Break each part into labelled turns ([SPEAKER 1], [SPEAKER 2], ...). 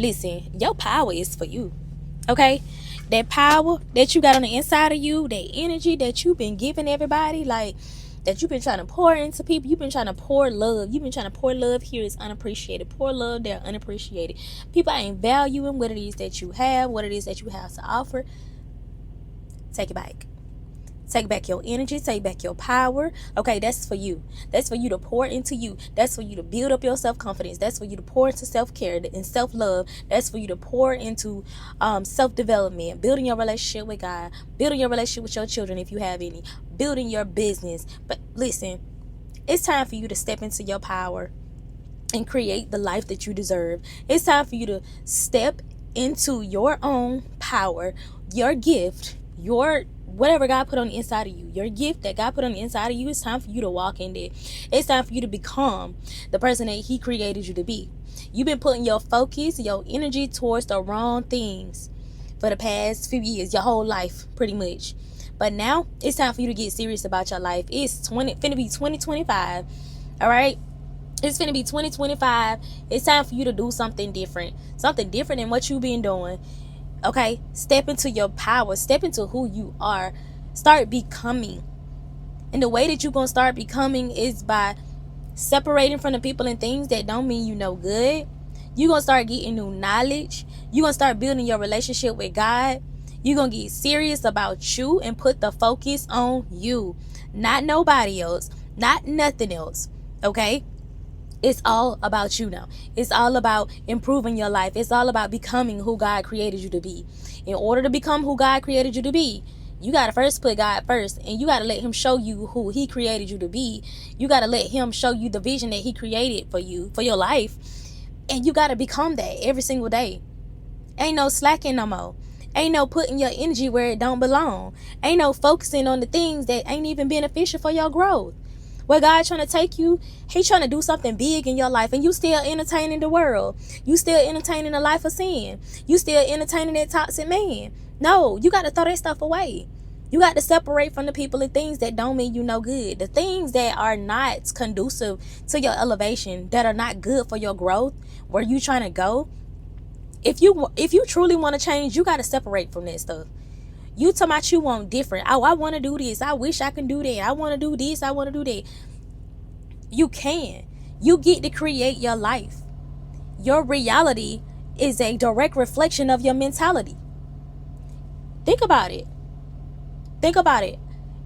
[SPEAKER 1] Listen, your power is for you. Okay? That power that you got on the inside of you, that energy that you've been giving everybody, like that you've been trying to pour into people, you've been trying to pour love. You've been trying to pour love here is unappreciated. Pour love there, unappreciated. People ain't valuing what it is that you have, what it is that you have to offer. Take it back. Take back your energy. Take back your power. Okay, that's for you. That's for you to pour into you. That's for you to build up your self-confidence. That's for you to pour into self-care and self-love. That's for you to pour into self-development, building your relationship with God, building your relationship with your children if you have any, building your business. But listen, it's time for you to step into your power and create the life that you deserve. It's time for you to step into your own power, your gift, your whatever God put on the inside of you, your gift that God put on the inside of you. It's time for you to walk in there. It's time for you to become the person that He created you to be. You've been putting your focus, your energy towards the wrong things for the past few years, your whole life, pretty much. But now it's time for you to get serious about your life. It's finna be 2025. All right. It's finna be 2025. It's time for you to do something different than what you've been doing. Okay, step into your power. Step into who you are. Start becoming. And the way that you're going to start becoming is by separating from the people and things that don't mean you no good. You're going to start getting new knowledge. You're going to start building your relationship with God. You're going to get serious about you and put the focus on you. Not nobody else. Not nothing else. Okay? It's all about you now. It's all about improving your life. It's all about becoming who God created you to be. In order to become who God created you to be, you got to first put God first. And you got to let Him show you who He created you to be. You got to let Him show you the vision that He created for you, for your life. And you got to become that every single day. Ain't no slacking no more. Ain't no putting your energy where it don't belong. Ain't no focusing on the things that ain't even beneficial for your growth. Where God trying to take you, He trying to do something big in your life, and you still entertaining the world. You still entertaining a life of sin. You still entertaining that toxic man. No, you got to throw that stuff away. You got to separate from the people and things that don't mean you no good. The things that are not conducive to your elevation, that are not good for your growth, where you trying to go. If you truly want to change, you got to separate from that stuff. You talking about you want different. Oh, I want to do this. I wish I can do that. I want to do this. I want to do that. You can. You get to create your life. Your reality is a direct reflection of your mentality. Think about it. Think about it.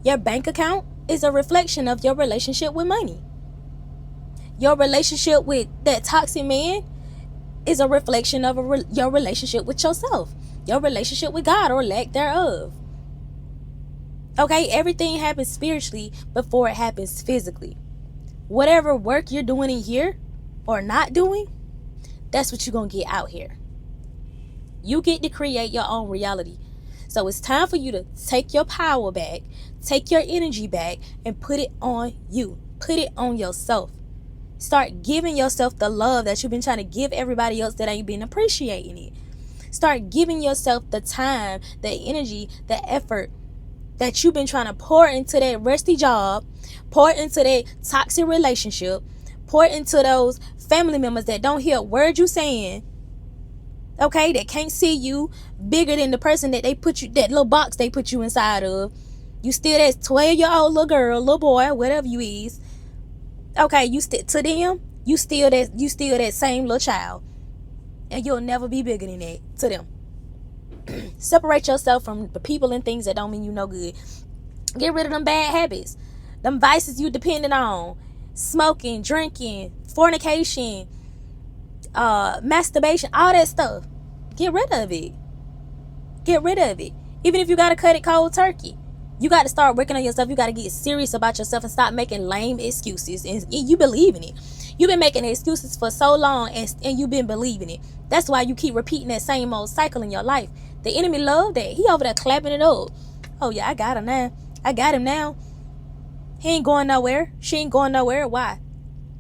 [SPEAKER 1] Your bank account is a reflection of your relationship with money. Your relationship with that toxic man is a reflection of your relationship with yourself. Your relationship with God, or lack thereof. Okay, everything happens spiritually before it happens physically. Whatever work you're doing in here or not doing, that's what you're going to get out here. You get to create your own reality. So it's time for you to take your power back, take your energy back, and put it on you. Put it on yourself. Start giving yourself the love that you've been trying to give everybody else that ain't been appreciating it. Start giving yourself the time, the energy, the effort that you've been trying to pour into that rusty job, pour into that toxic relationship, pour into those family members that don't hear a word you saying, okay, that can't see you bigger than the person that they put you, that little box they put you inside of. You still that 12-year-old little girl, little boy, whatever you is. Okay, you still to them, you still that same little child. And you'll never be bigger than that to them. Separate yourself from the people and things that don't mean you no good. Get rid of them bad habits. Them vices you dependent on. Smoking, drinking, fornication, masturbation, all that stuff. Get rid of it. Get rid of it. Even if you got to cut it cold turkey. You got to start working on yourself. You got to get serious about yourself and stop making lame excuses. And you believe in it. You've been making excuses for so long, and you've been believing it. That's why you keep repeating that same old cycle in your life. The enemy loved that. He over there clapping it up. Oh, yeah, I got him now. I got him now. He ain't going nowhere. She ain't going nowhere. Why?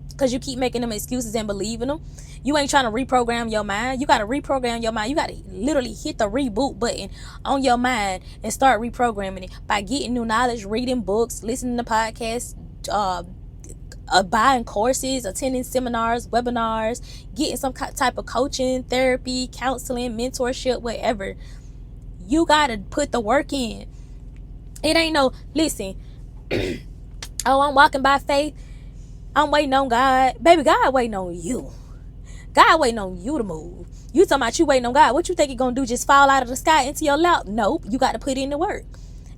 [SPEAKER 1] Because you keep making them excuses and believing them. You ain't trying to reprogram your mind. You got to reprogram your mind. You got to literally hit the reboot button on your mind and start reprogramming it by getting new knowledge, reading books, listening to podcasts, buying courses, attending seminars, webinars, getting some type of coaching, therapy, counseling, mentorship, whatever. You gotta put the work in. It ain't no, listen, oh, I'm walking by faith, I'm waiting on God. Baby, God waiting on you. God waiting on you to move. You talking about you waiting on God. What you think he gonna do? Just fall out of the sky into your lap? Nope. You got to put in the work.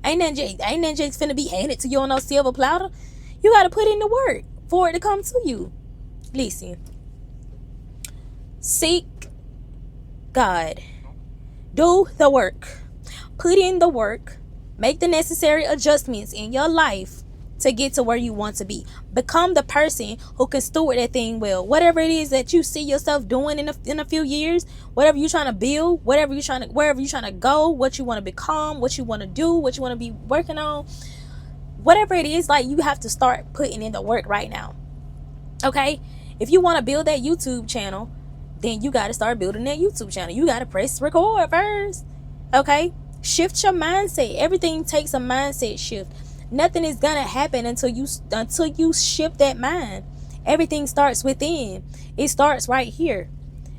[SPEAKER 1] Ain't nothing just finna be handed to you on no silver platter. You got to put in the work for it to come to you. Listen. Seek God. Do the work. Put in the work. Make the necessary adjustments in your life to get to where you want to be. Become the person who can steward that thing well. Whatever it is that you see yourself doing in a few years, whatever you're trying to build, wherever you're trying to go, what you want to become, what you want to do, what you want to be working on, whatever it is, like, you have to start putting in the work right now. Okay? If you want to build that YouTube channel, then you got to start building that YouTube channel. You got to press record first. Okay? Shift your mindset. Everything takes a mindset shift. Nothing is gonna happen until you shift that mind. Everything starts within. It starts right here.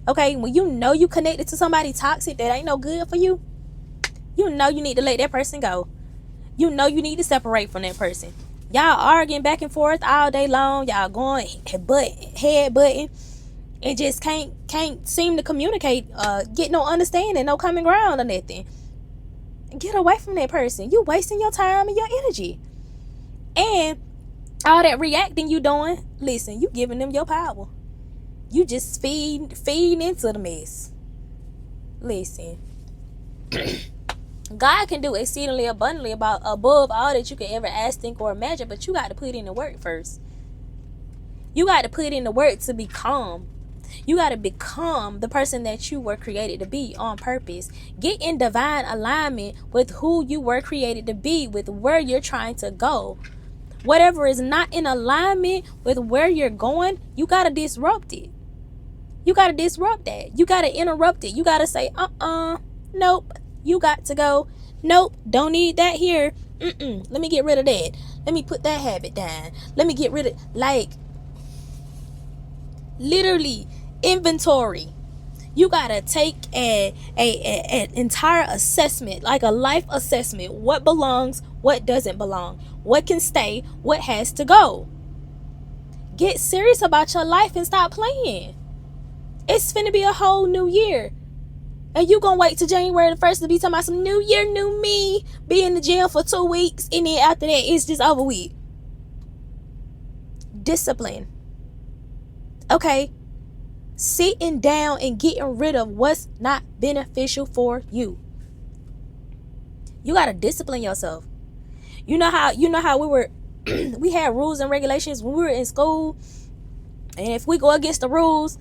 [SPEAKER 1] Okay, when you know you connected to somebody toxic that ain't no good for you, you know you need to let that person go. You know you need to separate from that person. Y'all arguing back and forth all day long. Y'all going head butting, and just can't seem to communicate. Get no understanding, no common ground or nothing. Get away from that person. You wasting your time and your energy. And all that reacting you doing, listen, you giving them your power. You just feeding into the mess. Listen. God can do exceedingly abundantly above all that you can ever ask, think, or imagine, but you got to put in the work first. You got to put in the work to become. You got to become the person that you were created to be on purpose. Get in divine alignment with who you were created to be, with where you're trying to go. Whatever is not in alignment with where you're going, you got to disrupt it. You got to disrupt that. You got to interrupt it. You got to say, nope, you got to go. Nope, don't need that here. Let me get rid of that. Let me put that habit down. Let me get rid of, like, literally inventory. You gotta take an entire assessment, like a life assessment. What belongs, what doesn't belong, what can stay, what has to go. Get serious about your life and stop playing. It's finna be a whole new year, and you gonna wait till January the 1st to be talking about some new year, new me, be in the jail for 2 weeks, and then after that it's just over with. Discipline. Okay, sitting down and getting rid of what's not beneficial for you. You got to discipline yourself. You know how we were we had rules and regulations when we were in school, and if we go against the rules,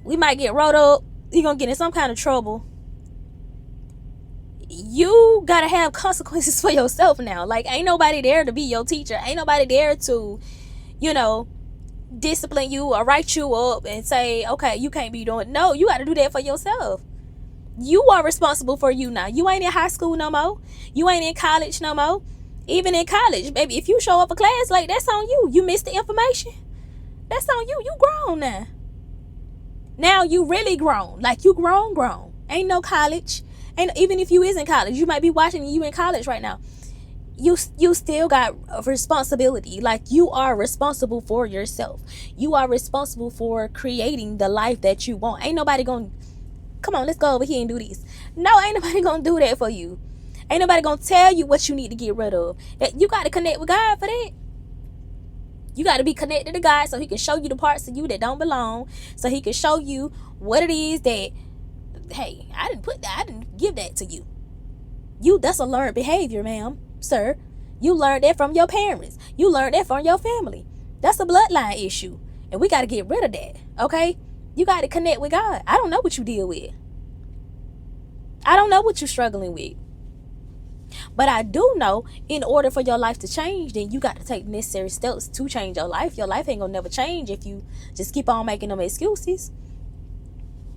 [SPEAKER 1] we might get rolled up. You're gonna get in some kind of trouble. You gotta have consequences for yourself now. Like, ain't nobody there to be your teacher. Ain't nobody there to, discipline you or write you up and say, okay, you can't be doing. No, you got to do that for yourself. You are responsible for you now. You ain't in high school no more. You ain't in college no more. Even in college, baby, if you show up for class late, that's on you. You missed the information. That's on you. You grown now. Now you really grown. Like, you grown. Ain't no college. And even if you is in college, you might be watching and you in college right now. You still got a responsibility. Like, you are responsible for yourself. You are responsible for creating the life that you want. Ain't nobody gonna, come on, let's go over here and do this. No, ain't nobody gonna do that for you. Ain't nobody gonna tell you what you need to get rid of. That you got to connect with God for that. You got to be connected to God so he can show you the parts of you that don't belong. So he can show you what it is that, hey, I didn't give that to you. That's a learned behavior, ma'am, sir. You learned that from your parents. You learned that from your family. That's a bloodline issue, and we got to get rid of that. Okay, you got to connect with God. I don't know what you deal with. I don't know what you're struggling with, but I do know, in order for your life to change, then you got to take necessary steps to change your life. Your life ain't gonna never change if you just keep on making them excuses.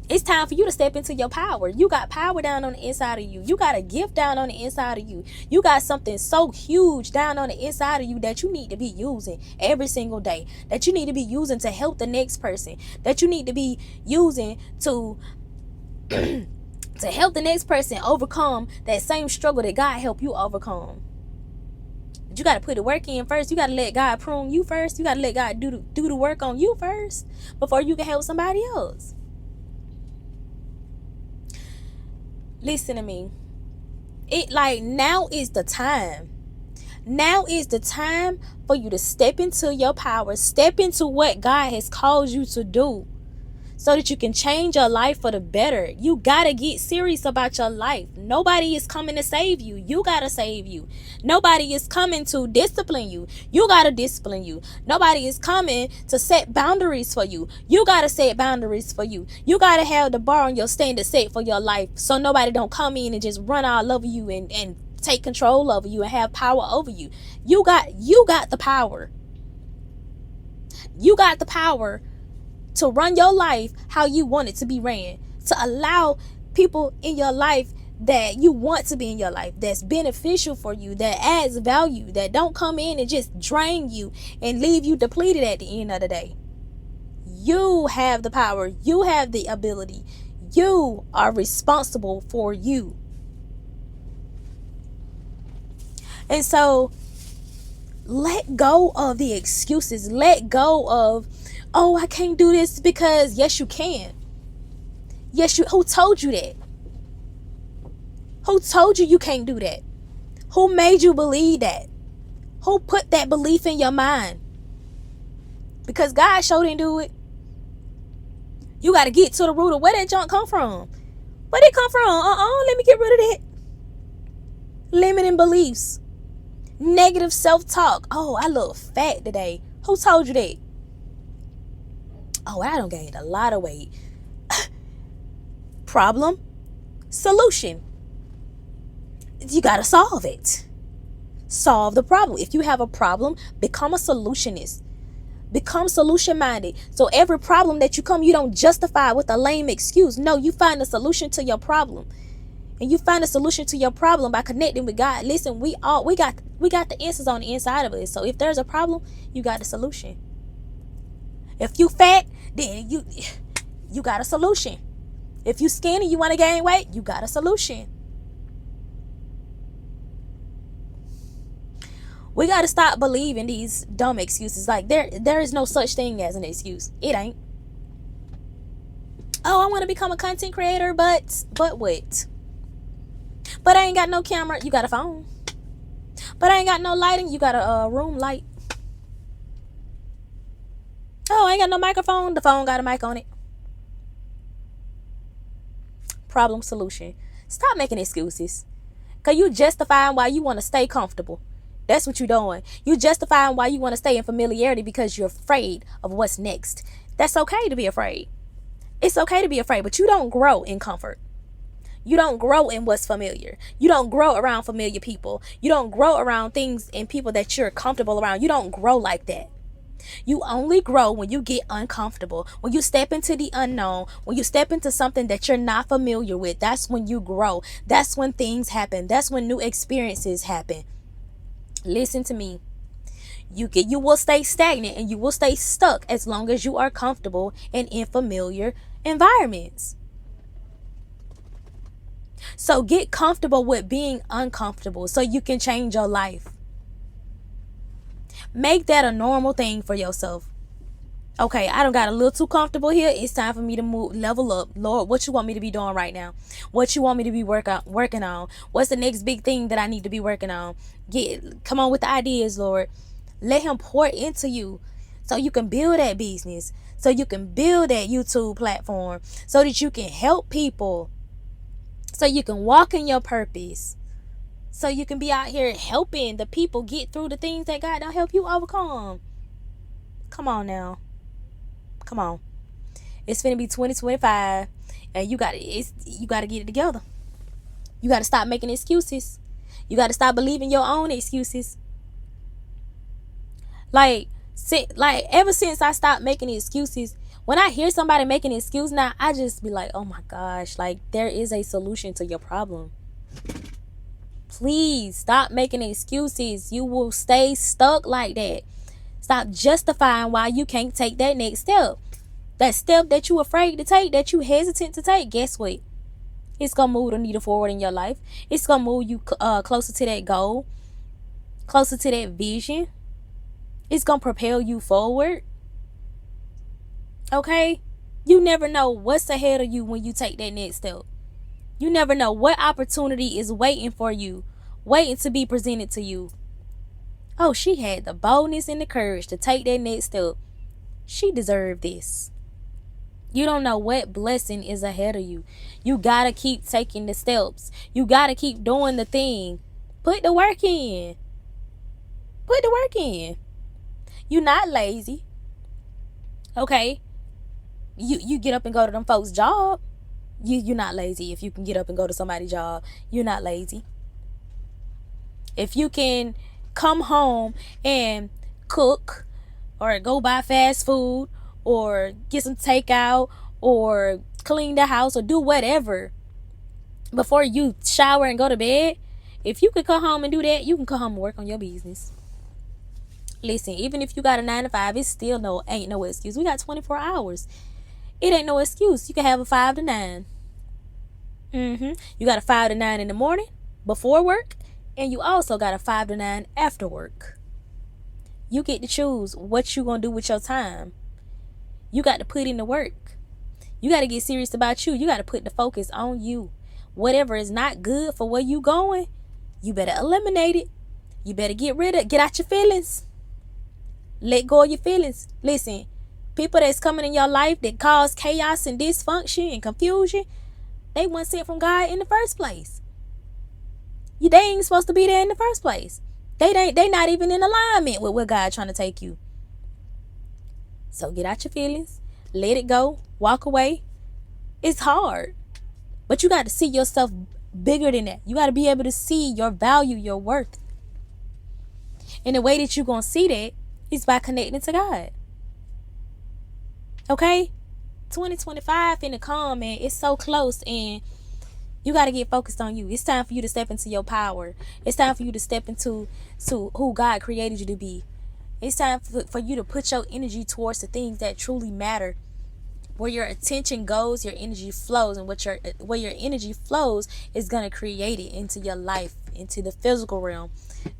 [SPEAKER 1] It's time for you to step into your power. You got power down on the inside of you. You got a gift down on the inside of you. You got something so huge down on the inside of you that you need to be using every single day. That you need to be using to help the next person. That you need to be using to to help the next person overcome that same struggle that God helped you overcome. But you got to put the work in first. You got to let God prune you first. You got to let God do the work on you first before you can help somebody else. Listen to me. Now is the time. Now is the time for you to step into your power. Step into what God has called you to do, so that you can change your life for the better. You gotta get serious about your life. Nobody is coming to save you. You gotta save you. Nobody is coming to discipline you. You gotta discipline you. Nobody is coming to set boundaries for you. You gotta set boundaries for you. You gotta have the bar on your standard set for your life, so nobody don't come in and just run all over you and take control over you and have power over you. You got the power. You got the power to run your life how you want it to be ran, to allow people in your life that you want to be in your life, that's beneficial for you, that adds value, that don't come in and just drain you and leave you depleted at the end of the day. You have the power. You have the ability. You are responsible for you. And so let go of the excuses. Let go of, oh, I can't do this because, yes, you can. Who told you that? Who told you you can't do that? Who made you believe that? Who put that belief in your mind? Because God sure didn't do it. You got to get to the root of where that junk come from. Where did it come from? Let me get rid of that. Limiting beliefs. Negative self-talk. Oh, I look fat today. Who told you that? Oh, I done gained a lot of weight. Problem, solution. You got to solve it. Solve the problem. If you have a problem, become a solutionist. Become solution-minded. So every problem that you don't justify with a lame excuse. No, you find a solution to your problem. And you find a solution to your problem by connecting with God. Listen, we got the answers on the inside of us. So if there's a problem, you got the solution. If you fat, then you got a solution. If you skinny, you want to gain weight, you got a solution. We got to stop believing these dumb excuses. Like there is no such thing as an excuse. It ain't. Oh, I want to become a content creator, but what? But I ain't got no camera. You got a phone. But I ain't got no lighting. You got a room light. Oh, I ain't got no microphone. The phone got a mic on it. Problem, solution. Stop making excuses. Because you justifying why you want to stay comfortable. That's what you're doing. You justifying why you want to stay in familiarity because you're afraid of what's next. That's okay to be afraid. It's okay to be afraid, but you don't grow in comfort. You don't grow in what's familiar. You don't grow around familiar people. You don't grow around things and people that you're comfortable around. You don't grow like that. You only grow when you get uncomfortable, when you step into the unknown, when you step into something that you're not familiar with. That's when you grow. That's when things happen. That's when new experiences happen. Listen to me. You will stay stagnant and you will stay stuck as long as you are comfortable and in familiar environments. So get comfortable with being uncomfortable so you can change your life. Make that a normal thing for yourself. Okay, I done got a little too comfortable here. It's time for me to level up. Lord, what you want me to be doing right now? What you want me to be working on? What's the next big thing that I need to be working on? Come on with the ideas, Lord. Let him pour into you so you can build that business, so you can build that YouTube platform, so that you can help people, so you can walk in your purpose, so you can be out here helping the people get through the things that God don't help you overcome. Come on now. Come on. It's finna be 2025 and you got to get it together. You got to stop making excuses. You got to stop believing your own excuses. Like ever since I stopped making excuses When I hear somebody making an excuse now, I just be like, oh my gosh, like there is a solution to your problem. Please stop making excuses. You will stay stuck like that. Stop justifying why you can't take that next step. That step that you afraid to take, that you hesitant to take, guess what? It's going to move the needle forward in your life. It's going to move you closer to that goal, closer to that vision. It's going to propel you forward. Okay? You never know what's ahead of you when you take that next step. You never know what opportunity is waiting for you, waiting to be presented to you. Oh, she had the boldness and the courage to take that next step. She deserved this. You don't know what blessing is ahead of you. You got to keep taking the steps. You got to keep doing the thing. Put the work in. Put the work in. You're not lazy. Okay? You get up and go to them folks' job. You're not lazy if you can get up and go to somebody's job. You're not lazy. If you can come home and cook or go buy fast food or get some takeout or clean the house or do whatever before you shower and go to bed, if you can come home and do that, you can come home and work on your business. Listen, even if you got a 9 to 5, it still ain't no excuse. We got 24 hours. It ain't no excuse. You can have a 5 to 9. You got a 5 to 9 in the morning before work, and you also got a 5 to 9 after work. You get to choose what you gonna do with your time. You got to put in the work. You got to get serious about you. You got to put the focus on you. Whatever is not good for where you going, you better eliminate it. You better get out your feelings. Let go of your feelings. Listen, people that's coming in your life that cause chaos and dysfunction and confusion, they weren't sent from God in the first place. They ain't supposed to be there in the first place. They not even in alignment with where God trying to take you. So get out your feelings. Let it go. Walk away. It's hard. But you got to see yourself bigger than that. You got to be able to see your value, your worth. And the way that you're going to see that is by connecting to God. Okay? 2025 finna come, man. It's so close, and you got to get focused on you. It's time for you to step into your power. It's time for you to step into who God created you to be. It's time for you to put your energy towards the things that truly matter. Where your attention goes, your energy flows, and where your energy flows is going to create it into your life, into the physical realm.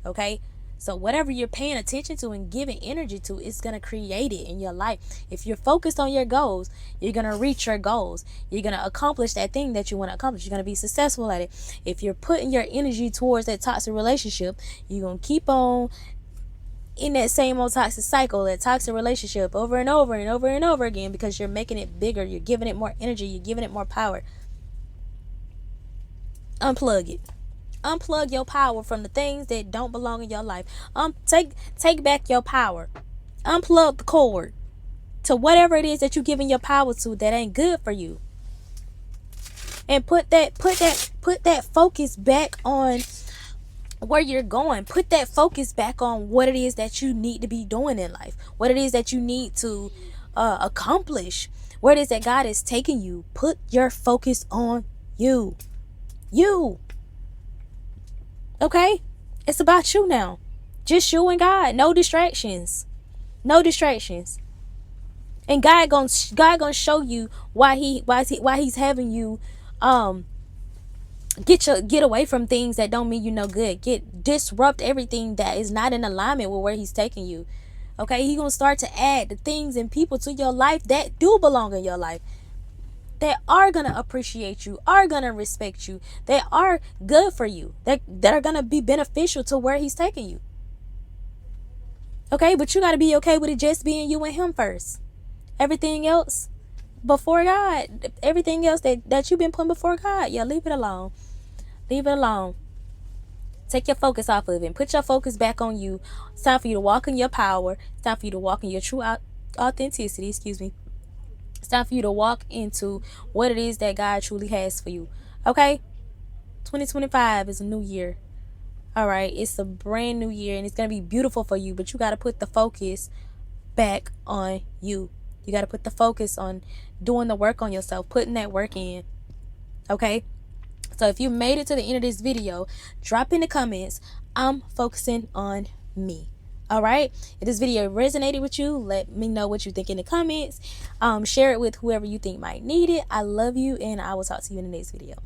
[SPEAKER 1] Okay? So whatever you're paying attention to and giving energy to, it's going to create it in your life. If you're focused on your goals, you're going to reach your goals. You're going to accomplish that thing that you want to accomplish. You're going to be successful at it. If you're putting your energy towards that toxic relationship, you're going to keep on in that same old toxic cycle, that toxic relationship over and over and over and over again, because you're making it bigger. You're giving it more energy. You're giving it more power. Unplug it. Unplug your power from the things that don't belong in your life. Take back your power. Unplug the cord to whatever it is that you're giving your power to that ain't good for you. And put that focus back on where you're going. Put that focus back on what it is that you need to be doing in life. What it is that you need to accomplish. Where it is that God is taking you. Put your focus on you. You. Okay? It's about you now. Just you and God. No distractions. No distractions. And God gonna show you why he's having you get away from things that don't mean you no good. Disrupt everything that is not in alignment with where he's taking you. Okay? He's gonna start to add the things and people to your life that do belong in your life, that are going to appreciate you, are going to respect you, that are good for you, that are going to be beneficial to where he's taking you. Okay, but you got to be okay with it just being you and him first. Everything else before God, everything else that you've been putting before God, yeah, leave it alone. Leave it alone. Take your focus off of it and put your focus back on you. It's time for you to walk in your power. It's time for you to walk in your true authenticity, It's time for you to walk into what it is that God truly has for you. Okay? 2025 is a new year. All right? It's a brand new year, and it's going to be beautiful for you, but you got to put the focus back on you. You got to put the focus on doing the work on yourself, putting that work in. Okay? So if you made it to the end of this video, drop in the comments, I'm focusing on me. All right? If this video resonated with you, let me know what you think in the comments. Share it with whoever you think might need it. I love you, and I will talk to you in the next video.